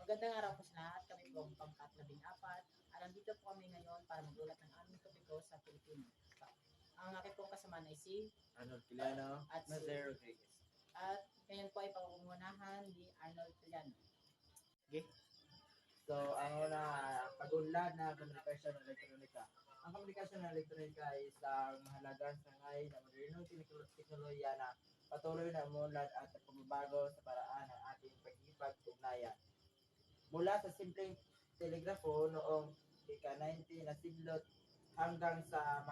Magandang araw po sa lahat. Kami po ang pangkat-14 at nandito po kami ngayon para magulat ng aming topiko sa Pilipino. Ang aking pong kasama ay si Arnold Quiliano at si Nazaire Rodriguez. at ngayon po ay pangungunahan ni Arnold Quiliano. Okay. So, ang una, pag-unlad na komunikasyon ng elektronika. Ang komunikasyon ng elektronika ay isang mahalagang sangay na modernong teknolohiya na patuloy na umunlad at pagbabago sa paraan ng ating pagkikipag-ugnayan. Mula sa simpleng telegrafo noong ika-19 na sidlot hanggang sa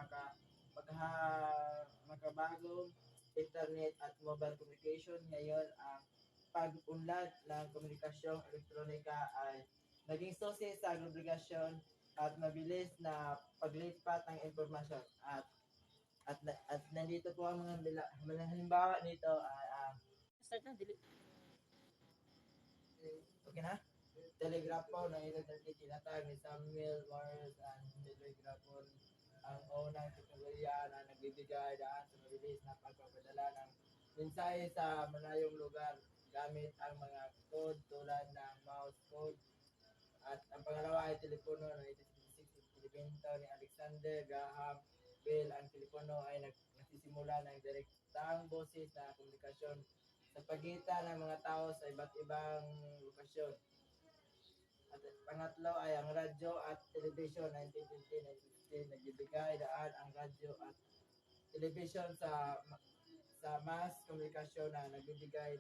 makabagong internet at mobile communication, ngayon ang pag-unlad ng komunikasyong elektronika ay naging susi sa obligasyon at mabilis na paglipat ng impormasyon. At nandito po ang mga halimbawa nito ay Start na, delete. okay na? Telegrapho na tinatawag ni Samuel Morse ang telegrapho ang unang teknolohiya na nagbibigay daan sa mabilis na pagpapadala ng mensahe sa malayong lugar gamit ang mga code tulad ng mouse code. At ang pangalawa ay telepono na 1866 inimbento ni Alexander Graham Bell. Ang telepono ay nagsisimula ng direktang boses na komunikasyon sa pagitan ng mga tao sa iba't ibang lokasyon. At pangatlo ay ang radyo at television 1920-1915. Nagbibigay daan ang radyo at television sa mass komunikasyon na nagbibigay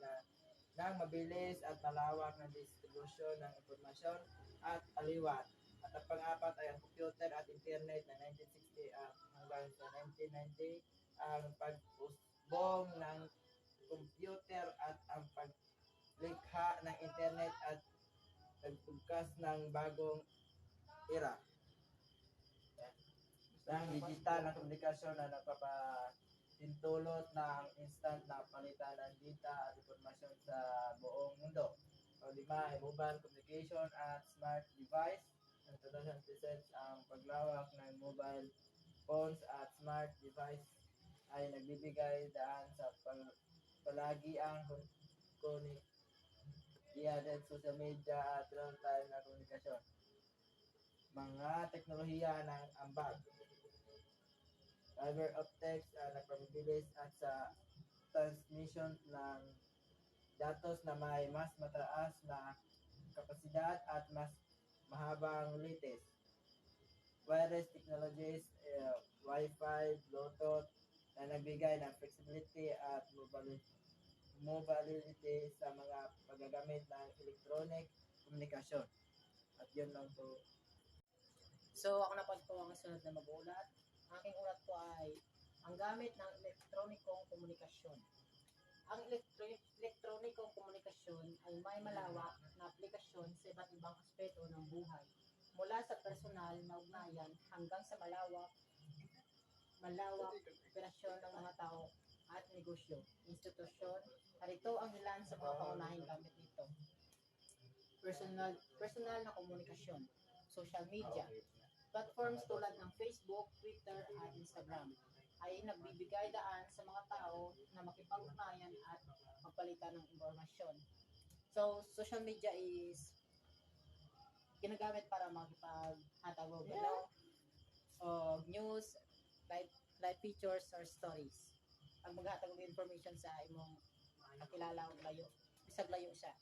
ng mabilis at malawak na distribusyon ng impormasyon at aliwan. At ang pang-apat ay ang computer at internet na 1960 hanggang sa 1990. Ang pag-usbong ng computer at ang paglikha ng internet at pagbukas ng bagong era. Ang digital na komunikasyon na nagpapahintulot ng instant na palitan ng data at informasyon sa buong mundo. Lima ay mobile communication at smart device. Ang 2000 ang paglawak ng mobile phones at smart device ay nagbibigay daan sa palagiang konektiyan, social media at real-time na komunikasyon. Mga teknolohiya ng ambag. Fiber optics nagpapabilis at sa transmission ng datos na may mas mataas na kapasidad at mas mahabang litis. Wireless technologies, Wi-Fi, Bluetooth na nagbigay ng flexibility at mobility sa mga paggagamit ng electronic komunikasyon. At yun lang po. So ako na po ang sunod na magulat. Ang aking ulat po ay ang gamit ng elektronikong komunikasyon. Ang elektronikong komunikasyon ay may malawak na aplikasyon sa iba't ibang aspeto ng buhay, mula sa personal na ugnayan hanggang sa malawak operasyon ng mga tao at negosyo, institusyon. Narito ang ilan sa mga pangunahing gamit nito. Personal na komunikasyon, social media. Platforms tulad ng Facebook, Twitter at Instagram ay nagbibigay daan sa mga tao na makipag-ugnayan at magpalitan ng impormasyon. So, social media is ginagamit para makipag-hatag o news, live pictures or stories. Pag maghatag ng information sa imong kakilala o layo, bisag layo siya.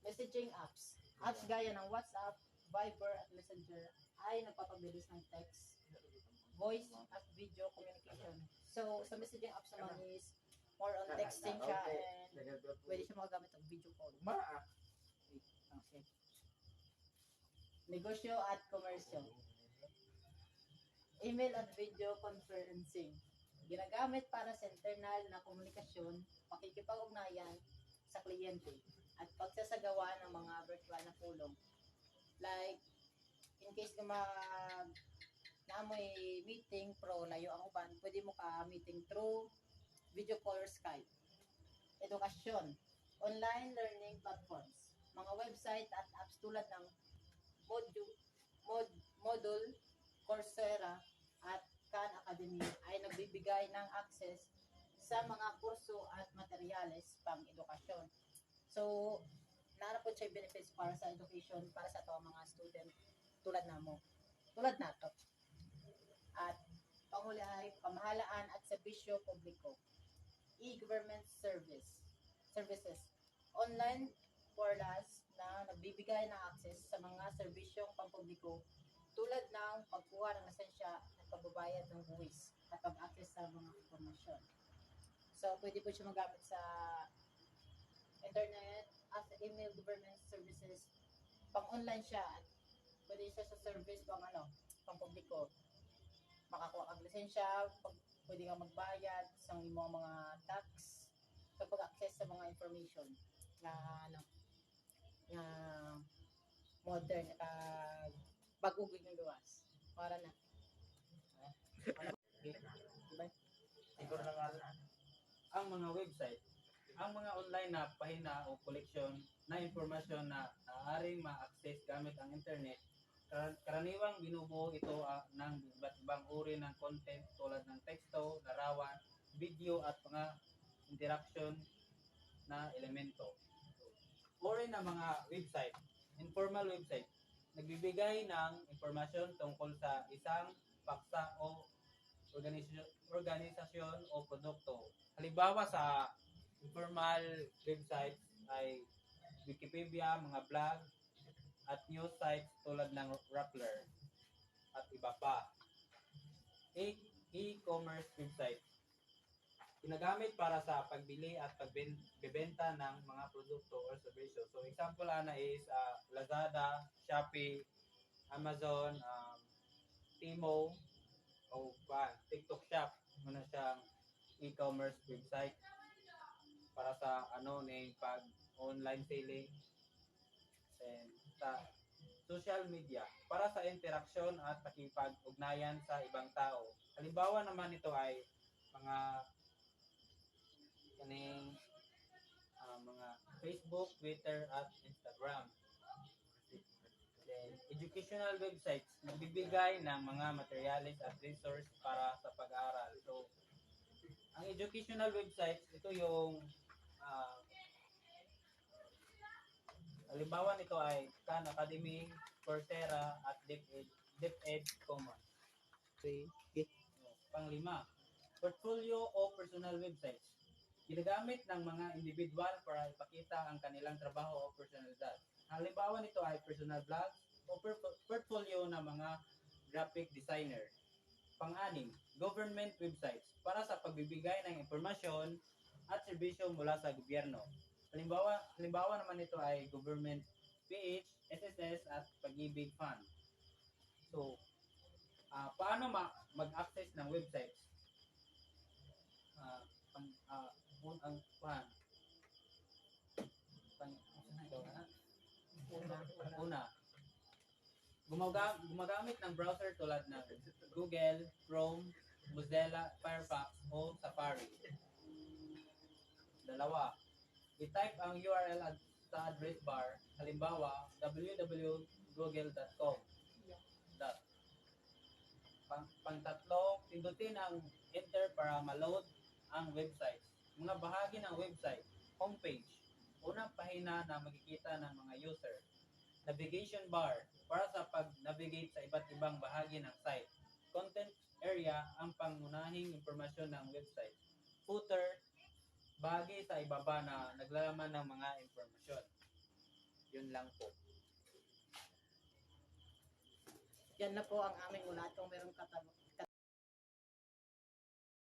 Messaging apps. Apps gaya ng WhatsApp, Viber at Messenger ay nagpapabilis ng text, voice at video communication. So, sa messaging apps naman is more on texting siya and pwede siya magagamit ng video call. Okay. Negosyo at komersyo. Email at video conferencing. Ginagamit para sa internal na komunikasyon, pakikipag-ugnayan sa kliyente at pagsasagawa ng mga virtual na pulong. Like, in case na may meeting pro layo ang uban, pwede mo ka meeting through video call or Skype. Edukasyon, online learning platforms, mga website at apps tulad ng Moodle, Coursera at Khan Academy ay nagbibigay ng access sa mga kurso at materyales pang edukasyon. So, Naara po siya benefits para sa education para sa ato mga student tulad namo. Tulad nato. At panghuli ay pamahalaan at serbisyo publiko. E-government services. Online portals na nagbibigay ng access sa mga serbisyong pampubliko tulad ng pagkuha ng lisensya at pagbabayad ng buwis at pag-access sa mga informasyon. So, pwede po siya magamit sa internet as email government services. Pang-online siya at pwede siya sa service pang-publiko. Makakuha kang lisensya, pwede kang magbayad sa imong mga tax, pag-access sa mga information na na modern at pag-ugod ng luwas. Para na. Diba? Siguro na nga ang mga website, ang mga online na pahina o collection na impormasyon na naaaring ma-access gamit ang internet, karaniwang binubuo ito ng iba't ibang uri ng content tulad ng teksto, larawan, video at mga interaction na elemento. Uri ng mga website, informal website, nagbibigay ng impormasyon tungkol sa isang paksa o organisasyon o produkto. Halimbawa sa informal websites ay Wikipedia, mga blog, at news sites tulad ng Rappler at iba pa. E-commerce website, ginagamit para sa pagbili at pagbebenta ng mga produkto o serbisyo. So example is Lazada, Shopee, Amazon, Timo, o TikTok Shop. Muna siyang e-commerce website para sa pag online selling. And sa social media para sa interaksyon at pakipag-ugnayan sa ibang tao. Halimbawa naman ito ay mga mga Facebook, Twitter at Instagram. Then, educational websites nagbibigay ng mga materials at resource para sa pag-aaral. So, ang educational websites, ito yung halimbawa nito ay Khan Academy, Coursera at DepEd Commons. Panglima, portfolio o personal websites. Ginagamit ng mga individual para ipakita ang kanilang trabaho o personalidad. Halimbawa nito ay personal blogs o portfolio ng mga graphic designer. Pang-anim, government websites para sa pagbibigay ng impormasyon at serbisyo mula sa gobyerno. Halimbawa naman ito ay government PH, SSS at Pag-ibig Fund. So, paano mag-access ng websites? Una, gumagamit ng browser tulad ng Google, Chrome, Mozilla, Firefox o Safari. Dalawa, i-type ang URL sa address bar, halimbawa www.google.com. Pangtatlo, pindutin ang enter para ma-load ang website. Mga bahagi ng website, homepage, unang pahina na makikita ng mga user. Navigation bar, para sa pag-navigate sa iba't ibang bahagi ng site. Content area, ang pangunahing impormasyon ng website. Footer, bahagi sa ibaba na naglalaman ng mga impormasyon. Yun lang po. Yan na po ang aming ulat kung merong